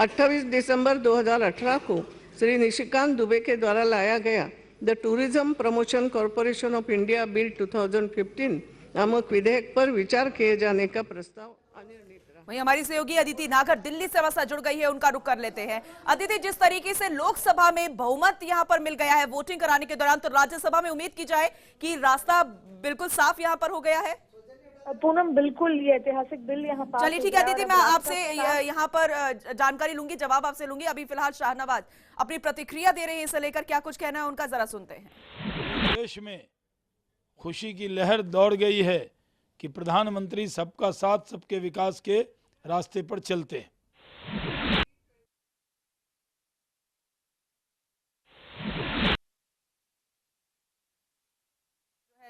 28 दिसंबर 2018 को श्री निशिकांत दुबे के द्वारा लाया गया the tourism promotion corporation of India bill 2015 नामक विधेयक पर विचार किए जाने का प्रस्ताव अनिर्णित रहा। वहीं हमारी सहयोगी अदिति नागर दिल्ली से हमारे साथ जुड़ गई है, उनका रुख कर लेते हैं। अदिति, जिस तरीके से लोकसभा में बहुमत यहां पर मिल गया है वोटिंग कराने के दौरान, तो राज्यसभा में उम्मीद की जाए कि रास्ता बिल्कुल साफ यहां पर हो गया है। पूनम, बिल्कुल ये ऐतिहासिक बिल यहाँ पास। चलिए ठीक है अदिति, मैं आपसे यहाँ पर जानकारी लूंगी, जवाब आपसे लूंगी। अभी फिलहाल शाहनवाज अपनी प्रतिक्रिया दे रहे हैं इसे लेकर, क्या कुछ कहना है उनका, जरा सुनते हैं। देश में खुशी की लहर दौड़ गई है कि प्रधानमंत्री सबका साथ सबके विकास के रास्ते पर चलते हैं।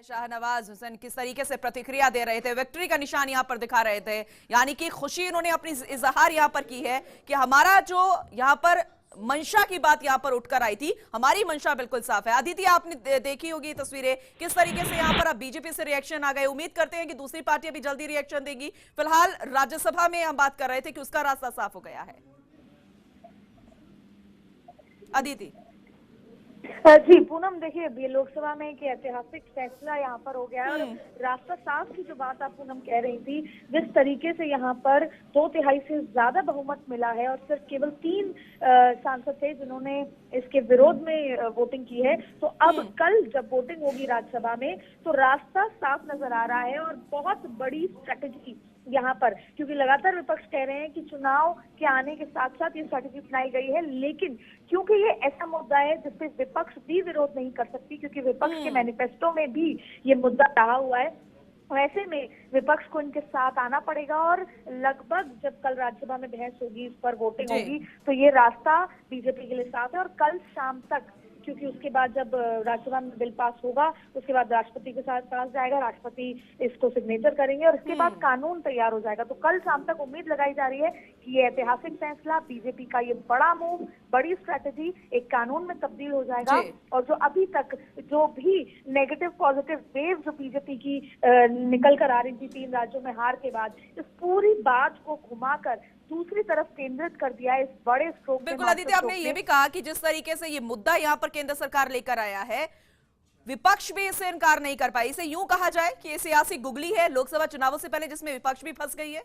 शाहनवाज हुसैन किस तरीके से प्रतिक्रिया दे रहे थे, विक्ट्री का निशान यहां पर दिखा रहे थे, यानी कि खुशी इन्होंने अपनी इजहार यहां पर की है कि हमारा जो यहां पर मंशा की बात यहां पर उठकर आई थी, हमारी मंशा बिल्कुल साफ है। अदिति, आपने देखी होगी तस्वीरें, किस तरीके से यहां पर अब बीजेपी से रिएक्शन आ गए। उम्मीद करते हैं कि दूसरी पार्टियां भी जल्दी रिएक्शन देंगी। फिलहाल राज्यसभा में हम बात कर रहे थे कि उसका रास्ता साफ हो गया है। अदिति जी पूनम, देखिए ये लोकसभा में एक ऐतिहासिक फैसला यहाँ पर हो गया है। और रास्ता साफ की जो बात आप पूनम कह रही थी, जिस तरीके से यहाँ पर 2/3 से ज्यादा बहुमत मिला है और सिर्फ केवल 3 सांसद थे जिन्होंने इसके विरोध में वोटिंग की है, तो अब कल जब वोटिंग होगी राज्यसभा में तो रास्ता साफ नजर आ रहा है। और बहुत बड़ी स्ट्रेटेजी यहाँ पर, क्योंकि लगातार विपक्ष कह रहे हैं कि चुनाव के आने के साथ साथ ये स्ट्रेटेजी अपनाई गई है, लेकिन क्योंकि ये ऐसा मुद्दा है जिसपे विपक्ष भी विरोध नहीं कर सकती, क्योंकि विपक्ष के मैनिफेस्टो में भी ये मुद्दा रहा हुआ है, ऐसे में विपक्ष को इनके साथ आना पड़ेगा। और लगभग जब कल राज्यसभा में बहस होगी, इस पर वोटिंग होगी, तो ये रास्ता बीजेपी के लिए साफ है। और कल शाम तक, क्योंकि उसके बाद जब राज्यसभा में बिल पास होगा उसके बाद राष्ट्रपति के साथ पास जाएगा, राष्ट्रपति इसको सिग्नेचर करेंगे और इसके बाद कानून तैयार हो जाएगा। तो कल शाम तक उम्मीद लगाई जा रही है कि ये ऐतिहासिक फैसला, बीजेपी का ये बड़ा मूव, बड़ी स्ट्रेटेजी एक कानून में तब्दील हो जाएगा। और जो अभी तक जो भी नेगेटिव पॉजिटिव वेव जो बीजेपी की निकल कर आ रही थी 3 राज्यों में हार के बाद, इस पूरी बात को घुमाकर दूसरी तरफ केंद्रित कर दिया है इस बड़े स्ट्रोक। बिल्कुल अदिति, आपने ये भी कहा कि जिस तरीके से ये मुद्दा यहाँ पर केंद्र सरकार लेकर आया है, विपक्ष भी इसे इनकार नहीं कर पाई। इसे यूं कहा जाए कि ये सियासी गुगली है लोकसभा चुनावों से पहले, जिसमें विपक्ष भी फंस गई है।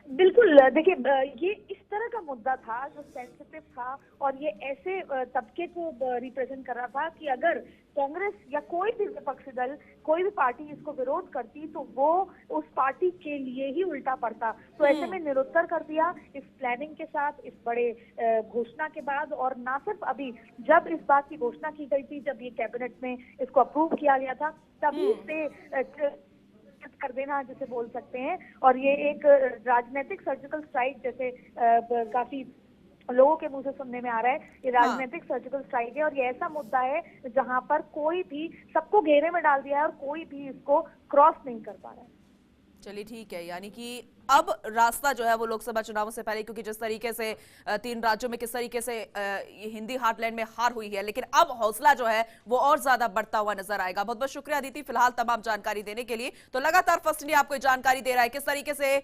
बिल्कुल, देखिए ये इस तरह का मुद्दा था जो सेंसिटिव था और ये ऐसे तबके को रिप्रेजेंट कर रहा था कि अगर कांग्रेस या कोई भी विपक्षी दल, कोई भी पार्टी इसको विरोध करती तो वो उस पार्टी के लिए ही उल्टा पड़ता। तो ऐसे में निरुत्तर कर दिया इस प्लानिंग के साथ, इस बड़े घोषणा के बाद। और ना सिर्फ अभी जब इस बात की घोषणा की गई थी, जब ये कैबिनेट में इसको अप्रूव किया गया था, तभी से कर देना जिसे बोल सकते हैं। और ये एक राजनीतिक सर्जिकल स्ट्राइक जैसे काफी लोगों के मुंह से सुनने में आ रहा है, ये राजनीतिक सर्जिकल स्ट्राइक है। और ये ऐसा मुद्दा है जहां पर कोई भी, सबको घेरे में डाल दिया है और कोई भी इसको क्रॉस नहीं कर पा रहा है। चलिए ठीक है, यानी कि अब रास्ता जो है वो लोकसभा चुनावों से पहले, क्योंकि जिस तरीके से 3 राज्यों में किस तरीके से ये हिंदी हार्टलैंड में हार हुई है, लेकिन अब हौसला जो है वो और ज्यादा बढ़ता हुआ नजर आएगा। बहुत बहुत शुक्रिया अदिति फिलहाल तमाम जानकारी देने के लिए। तो लगातार फर्स्ट इंडिया आपको जानकारी दे रहा है किस तरीके से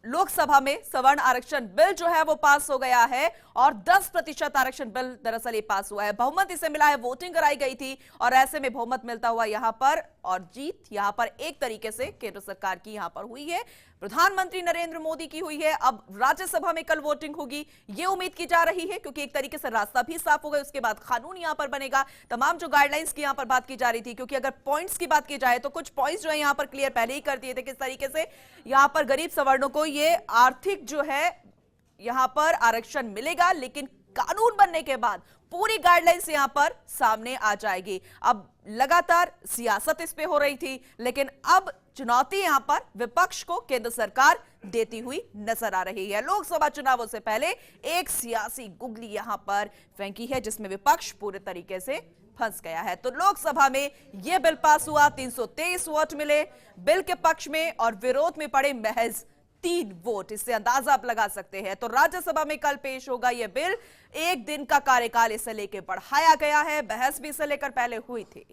लोकसभा में सवर्ण आरक्षण बिल जो है वो पास हो गया है और 10% आरक्षण बिल दरअसल ये पास हुआ है। बहुमत इसे मिला है, वोटिंग कराई गई थी और ऐसे में बहुमत मिलता हुआ यहां पर, और जीत यहां पर एक तरीके से केंद्र सरकार की यहां पर हुई है, प्रधानमंत्री नरेंद्र मोदी की हुई है। अब राज्यसभा में कल वोटिंग होगी, ये उम्मीद की जा रही है, क्योंकि एक तरीके से रास्ता भी साफ हो गया। उसके बाद कानून यहां पर बनेगा। तमाम जो गाइडलाइंस की यहां पर बात की जा रही थी, क्योंकि अगर पॉइंट्स की बात की जाए तो कुछ पॉइंट्स जो है यहां पर क्लियर पहले ही कर दिए थे, किस तरीके से यहां पर गरीब सवर्णों को ये आर्थिक जो है यहां पर आरक्षण मिलेगा, लेकिन कानून बनने के बाद पूरी गाइडलाइंस यहां पर सामने आ जाएगी। अब लगातार सियासत इस पे हो रही थी, लेकिन अब चुनौती यहां पर विपक्ष को केंद्र सरकार देती हुई नजर आ रही है। लोकसभा चुनावों से पहले एक सियासी गुगली यहां पर फेंकी है, जिसमें विपक्ष पूरे तरीके से फंस गया है। तो लोकसभा में यह बिल पास हुआ, 323 वोट मिले बिल के पक्ष में और विरोध में पड़े महज 3 वोट। इससे अंदाजा आप लगा सकते हैं। तो राज्यसभा में कल पेश होगा यह बिल। 1 दिन का कार्यकाल इसे लेकर बढ़ाया गया है, बहस भी इसे लेकर पहले हुई थी।